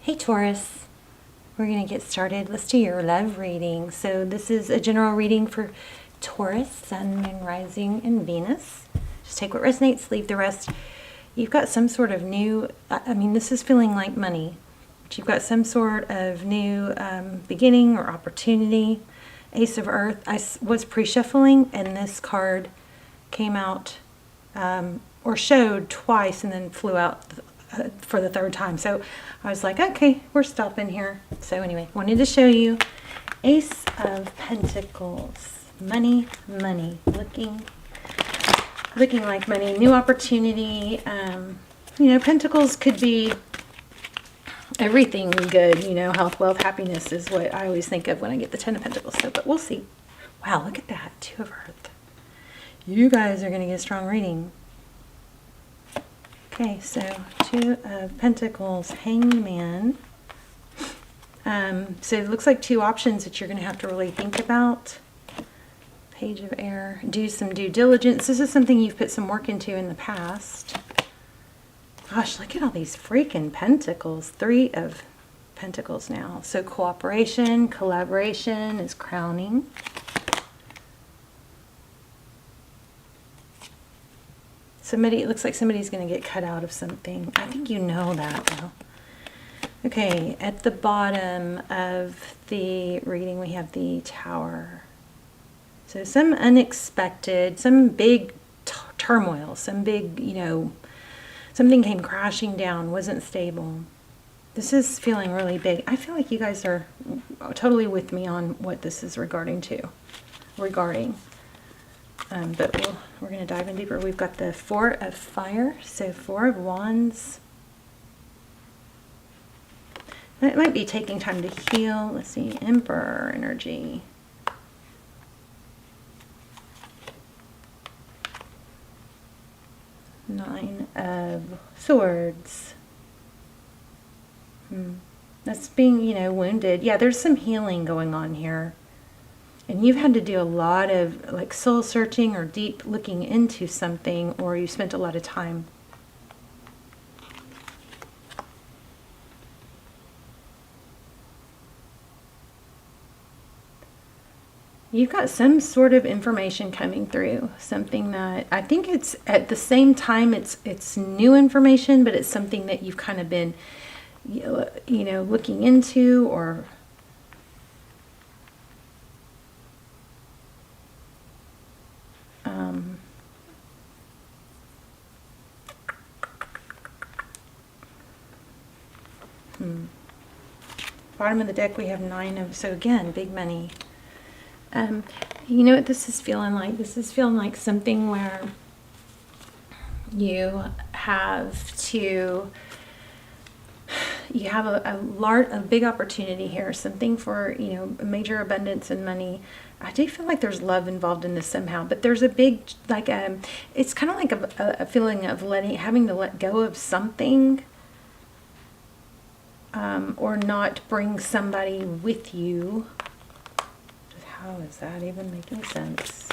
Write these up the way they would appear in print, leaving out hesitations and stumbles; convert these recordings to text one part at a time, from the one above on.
Hey Taurus, we're going to get started. Let's do your love reading. So this is a general reading for Taurus, Sun, Moon, Rising, and Venus. Just take what resonates, leave the rest. You've got some sort of new, this is feeling like money, but you've got some sort of new beginning or opportunity. Ace of Earth. I was pre-shuffling and this card came out or showed twice and then flew out for the third time. So I was like, okay, we're stopping here. So anyway, wanted to show you Ace of Pentacles. Money, looking like money, new opportunity. Pentacles could be everything good, health, wealth, happiness is what I always think of when I get the Ten of Pentacles. So, but we'll see. Wow, look at that, Two of Earth. You guys are going to get a strong reading. Okay, so Two of Pentacles, Hangman. So it looks like two options that you're going to have to really think about. Page of Air. Do some due diligence. This is something you've put some work into in the past. Gosh, look at all these freaking pentacles. Three of Pentacles now. So cooperation, collaboration is crowning. It looks like somebody's going to get cut out of something. I think you know that, though. Okay, at the bottom of the reading, we have the Tower. So some unexpected, some big turmoil, some big, something came crashing down, wasn't stable. This is feeling really big. I feel like you guys are totally with me on what this is regarding. But we're going to dive in deeper. We've got the Four of Fire, so Four of Wands. It might be taking time to heal. Let's see, Emperor energy. Nine of Swords. That's being, wounded. Yeah, there's some healing going on here. And you've had to do a lot of like soul searching or deep looking into something, or you spent a lot of time. You've got some sort of information coming through, something that I think it's at the same time it's new information, but it's something that you've kind of been looking into or bottom of the deck we have Nine of, so again, big money. You know what this is feeling like? This is feeling like something where you have a big opportunity here, something for, major abundance and money. I do feel like there's love involved in this somehow, but there's a big, it's kind of like a feeling of having to let go of something, or not bring somebody with you. How is that even making sense?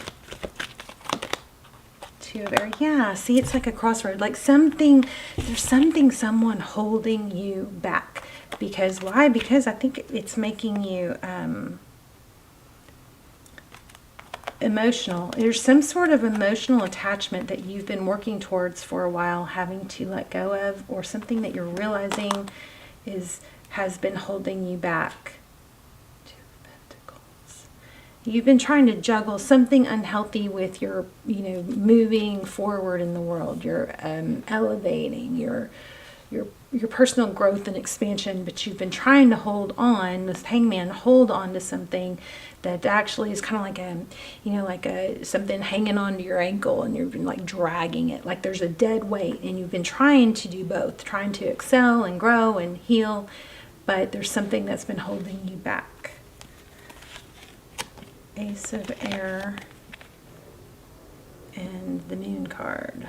Two of Aries. Yeah, see, it's like a crossroad. Like there's someone holding you back. Because why? Because I think it's making you emotional. There's some sort of emotional attachment that you've been working towards for a while, having to let go of, or something that you're realizing has been holding you back. You've been trying to juggle something unhealthy with your, moving forward in the world. You're elevating your personal growth and expansion, but you've been trying to hold on, this Hangman, hold on to something that actually is kind of like something hanging onto your ankle, and you've been like dragging it, like there's a dead weight, and you've been trying to do both, trying to excel and grow and heal, but there's something that's been holding you back. Ace of Air and the Moon card.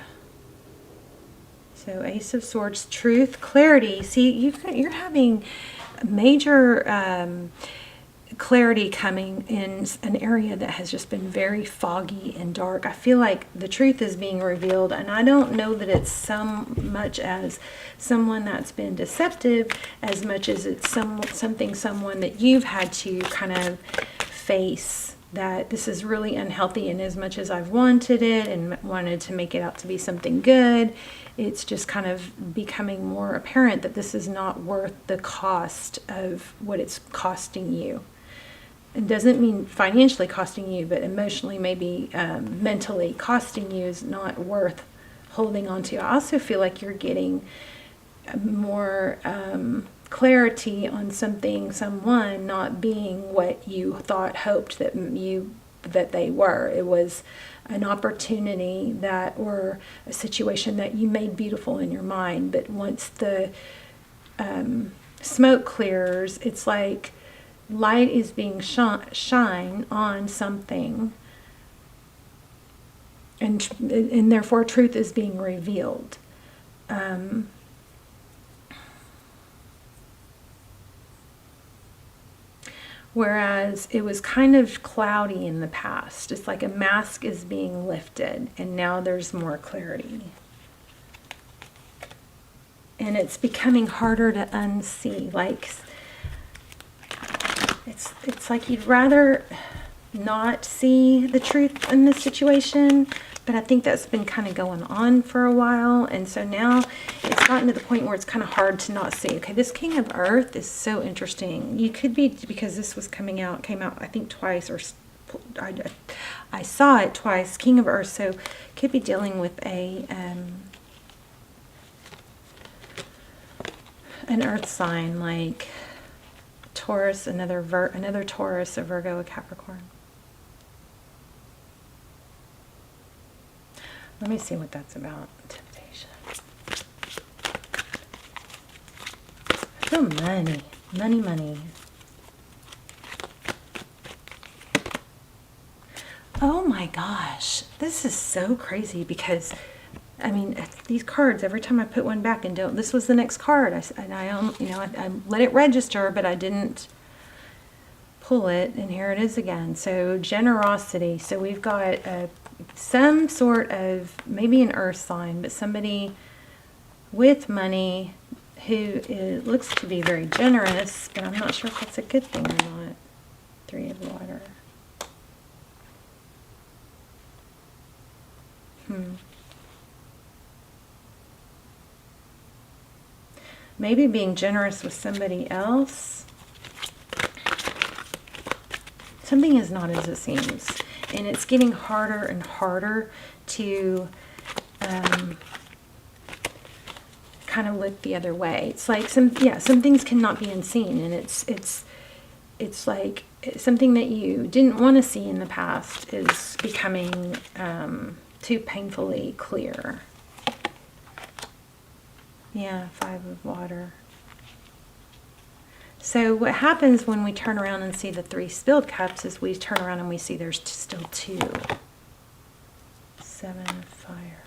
So Ace of Swords, truth, clarity. See, you're having major clarity coming in an area that has just been very foggy and dark. I feel like the truth is being revealed, and I don't know that it's so much as someone that's been deceptive as much as it's someone that you've had to kind of face, that this is really unhealthy, and as much as I've wanted it and wanted to make it out to be something good, it's just kind of becoming more apparent that this is not worth the cost of what it's costing you. It doesn't mean financially costing you, but emotionally, maybe mentally costing you is not worth holding on to. I also feel like you're getting more clarity on someone not being what you hoped that they were. It was an opportunity or a situation that you made beautiful in your mind, but once the smoke clears, it's like light is being shine on something, and therefore truth is being revealed. Whereas it was kind of cloudy in the past. It's like a mask is being lifted, and now there's more clarity. And it's becoming harder to unsee. Like, it's like you'd rather not see the truth in this situation, but I think that's been kind of going on for a while, and so now it's gotten to the point where it's kind of hard to not see. Okay, this King of Earth is so interesting. You could be, because this was came out I think twice, or I saw it twice, King of Earth, so could be dealing with an earth sign like Taurus, another Taurus, a Virgo, a Capricorn. Let me see what that's about. Temptation. I feel money. Money. Oh my gosh. This is so crazy because, I mean, these cards, every time I put one back and don't, this was the next card. I let it register, but I didn't pull it, and here it is again. So generosity. So we've got some sort of, maybe an earth sign, but somebody with money who looks to be very generous, but I'm not sure if that's a good thing or not. 3 of water. Maybe being generous with somebody else. Something is not as it seems. And it's getting harder and harder to kind of look the other way. It's like some things cannot be unseen, and it's like something that you didn't want to see in the past is becoming too painfully clear. Yeah, 5 of water. So what happens when we turn around and see the 3 spilled cups is we turn around and we see there's still 2. 7 of fire.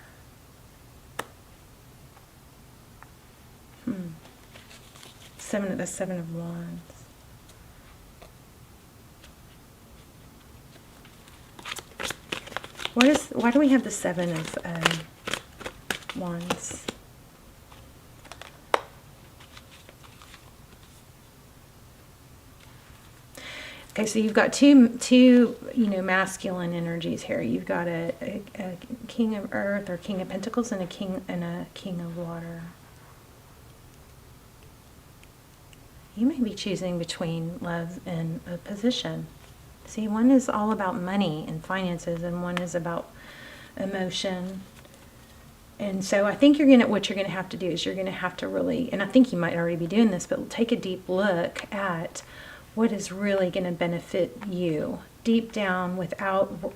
The 7 of wands. Why do we have the 7 of wands? Okay, so you've got two masculine energies here. You've got a King of Earth or King of Pentacles and a King of Water. You may be choosing between love and a position. See, one is all about money and finances, and one is about emotion. And so I think what you're going to have to do is you're going to have to really, and I think you might already be doing this, but take a deep look at what is really going to benefit you deep down.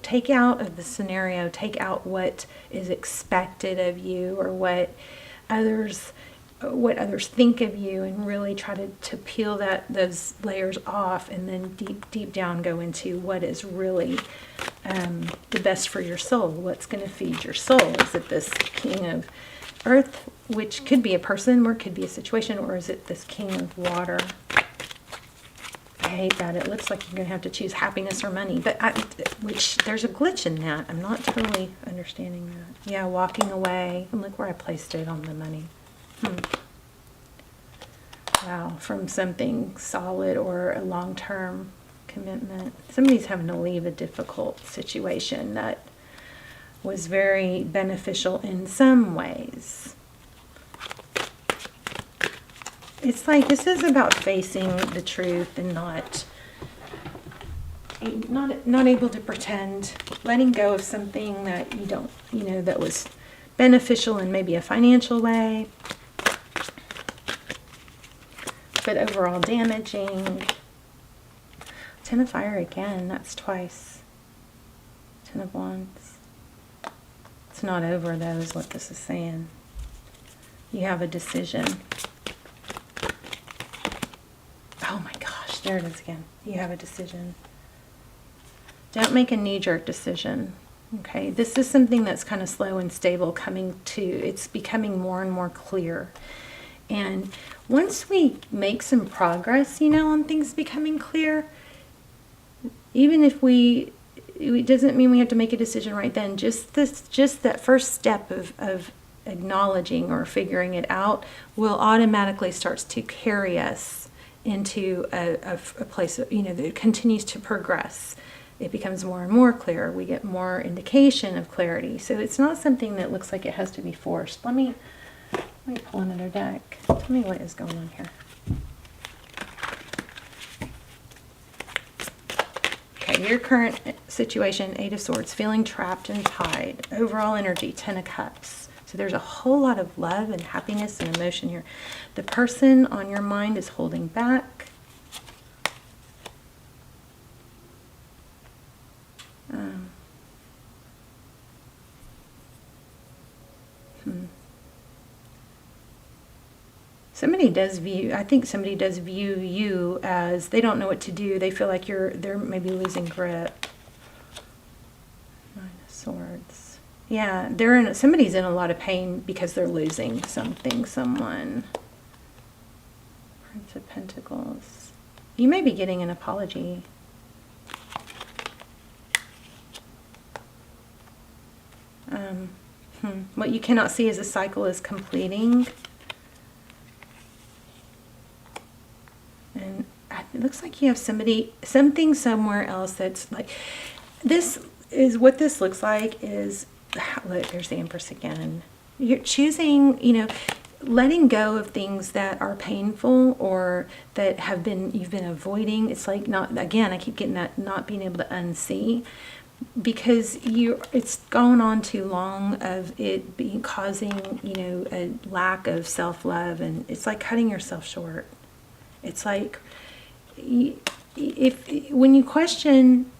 Take out of the scenario, take out what is expected of you or what others think of you, and really try to peel those layers off, and then deep down go into what is really the best for your soul. What's going to feed your soul? Is it this King of Earth, which could be a person or it could be a situation, or is it this King of Water? I hate that. It looks like you're going to have to choose happiness or money. But which there's a glitch in that. I'm not totally understanding that. Yeah, walking away. And look where I placed it on the money. Wow, from something solid or a long-term commitment. Somebody's having to leave a difficult situation that was very beneficial in some ways. It's like this is about facing the truth and not able to pretend, letting go of something that you don't, that was beneficial in maybe a financial way, but overall damaging. 10 of Fire again, that's twice. 10 of Wands. It's not over though, is what this is saying. You have a decision. Oh my gosh, there it is again. You have a decision. Don't make a knee-jerk decision. Okay, this is something that's kind of slow and stable coming to, it's becoming more and more clear. And once we make some progress, on things becoming clear, even if it doesn't mean we have to make a decision right then, just that first step of acknowledging or figuring it out will automatically starts to carry us into a place that continues to progress. It becomes more and more clear. We get more indication of clarity. So it's not something that looks like it has to be forced. Let me pull another deck. Tell me what is going on here. Okay, your current situation, 8 of Swords, feeling trapped and tied. Overall energy, 10 of Cups. So there's a whole lot of love and happiness and emotion here. The person on your mind is holding back. I think somebody does view you as they don't know what to do. They feel like they're maybe losing grip. 9 of Swords. Yeah, somebody's in a lot of pain because they're losing something, someone. Prince of Pentacles. You may be getting an apology. What you cannot see as a cycle is completing. And it looks like you have something somewhere else that's like, this is what this looks like is, look, there's the Empress again. You're choosing, letting go of things that are painful or that you've been avoiding. It's like I keep getting that, not being able to unsee. Because it's gone on too long of it causing, a lack of self-love, and it's like cutting yourself short. It's like, when you question,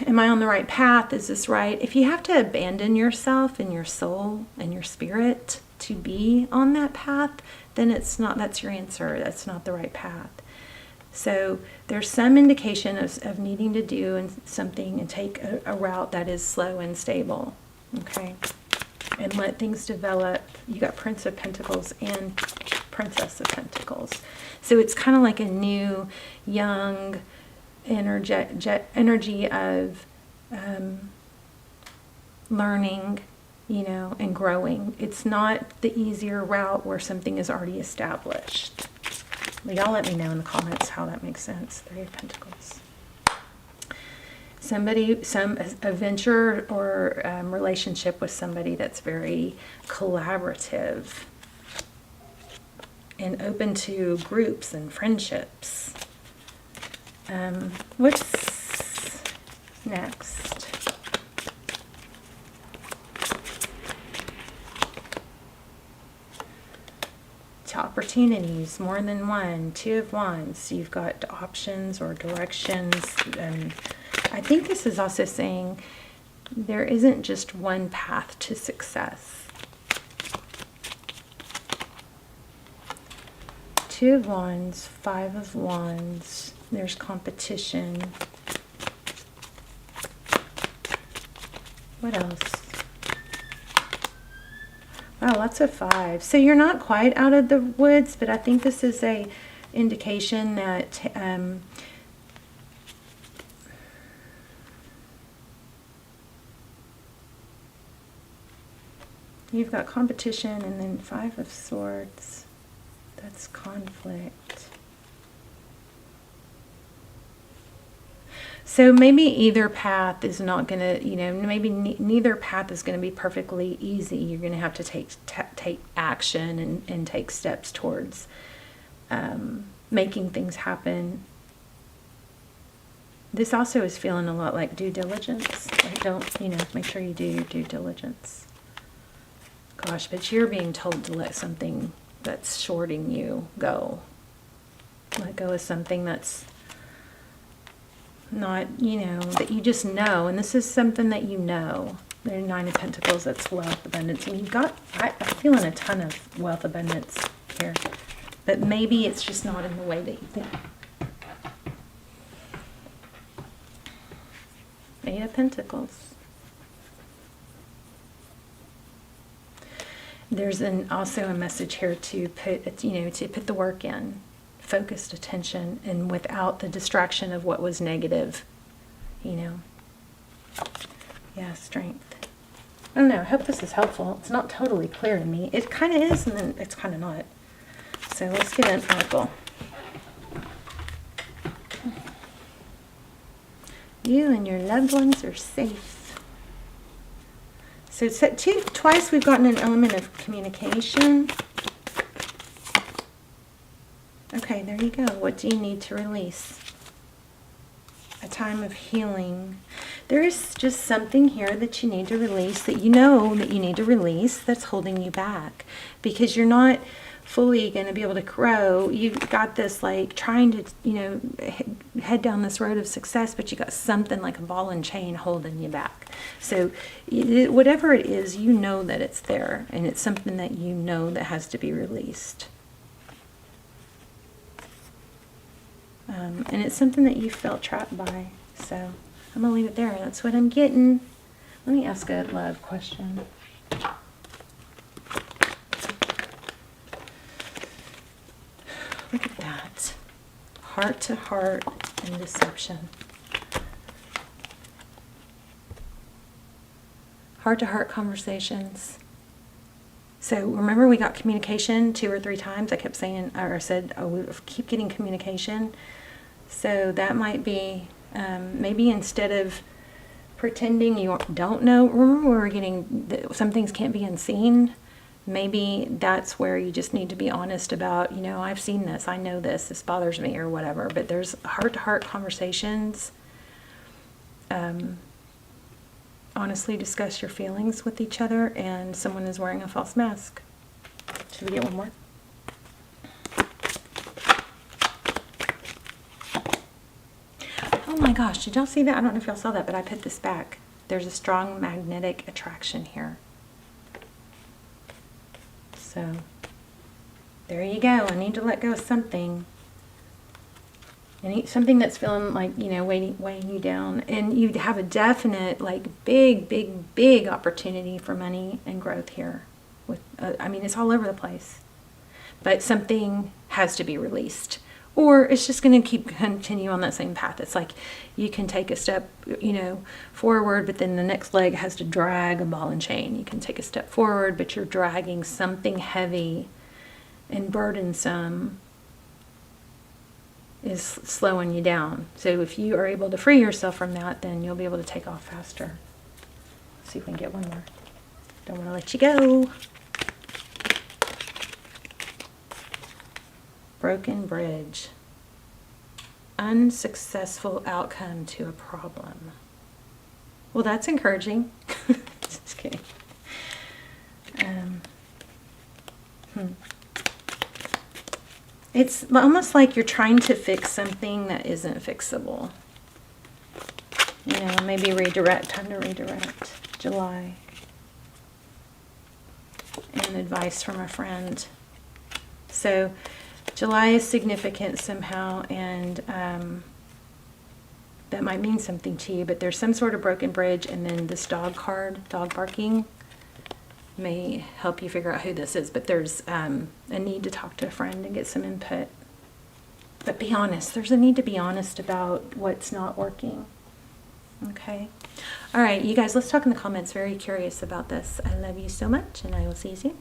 am I on the right path? Is this right? If you have to abandon yourself and your soul and your spirit to be on that path, then that's your answer. That's not the right path. So there's some indication of needing to do something and take a route that is slow and stable, okay? And let things develop. You got Prince of Pentacles and Princess of Pentacles. So it's kind of like a new, young energy of learning, and growing. It's not the easier route where something is already established. Y'all let me know in the comments how that makes sense. 3 of Pentacles. A venture or relationship with somebody that's very collaborative and open to groups and friendships. What's next? Opportunities, more than one. 2 of Wands. You've got options or directions. And I think this is also saying there isn't just one path to success. 2 of Wands, 5 of Wands. There's competition. What else? Wow, lots of 5s. So you're not quite out of the woods, but I think this is indication that you've got competition, and then 5 of Swords. That's conflict. So maybe either path is not going to, maybe neither path is going to be perfectly easy. You're going to have to take action and take steps towards making things happen. This also is feeling a lot like due diligence. Like make sure you do your due diligence. Gosh, but you're being told to let something that's shorting you go. Let go of something that's not, that you just know. And this is something that you know. There's 9 of Pentacles, that's wealth, abundance. And you've got, I'm feeling a ton of wealth, abundance here. But maybe it's just not in the way that you think. 8 of Pentacles. There's also a message here to put, to put the work in, focused attention, and without the distraction of what was negative, Yeah, strength. I don't know. I hope this is helpful. It's not totally clear to me. It kind of is, and then it's kind of not. So let's get an oracle. You and your loved ones are safe. So twice we've gotten an element of communication. Okay, there you go. What do you need to release? A time of healing. There is just something here that you need to release, that you know that you need to release, that's holding you back. Because you're not fully going to be able to grow. You've got this like trying to, head down this road of success, but you got something like a ball and chain holding you back. So whatever it is, you know that it's there, and it's something that you know that has to be released. And it's something that you felt trapped by. So I'm going to leave it there. That's what I'm getting. Let me ask a love question. Look at that. Heart to heart and deception. Heart to heart conversations. So remember, we got communication 2 or 3 times. I kept saying, or said, we keep getting communication. So that might be, maybe instead of pretending you don't know, remember we were getting, some things can't be unseen. Maybe that's where you just need to be honest about, I've seen this, I know this bothers me or whatever. But there's heart-to-heart conversations. Honestly discuss your feelings with each other, and someone is wearing a false mask. Should we get one more? Oh my gosh, did y'all see that? I don't know if y'all saw that, but I put this back. There's a strong magnetic attraction here. So, there you go. I need to let go of something. Something that's feeling like, weighing you down. And you have a definite, big opportunity for money and growth here. It's all over the place. But something has to be released. Or it's just going to continue on that same path. It's like you can take a step, forward, but then the next leg has to drag a ball and chain. You can take a step forward, but you're dragging something heavy and burdensome is slowing you down. So if you are able to free yourself from that, then you'll be able to take off faster. Let's see if we can get one more. Don't want to let you go. Broken bridge. Unsuccessful outcome to a problem. Well, that's encouraging. Just kidding. It's almost like you're trying to fix something that isn't fixable. Maybe redirect. Time to redirect. July. And advice from a friend. So July is significant somehow, and that might mean something to you, but there's some sort of broken bridge, and then this dog card, dog barking, may help you figure out who this is. But there's a need to talk to a friend and get some input. But be honest. There's a need to be honest about what's not working. Okay. All right, you guys, let's talk in the comments. Very curious about this. I love you so much, and I will see you soon.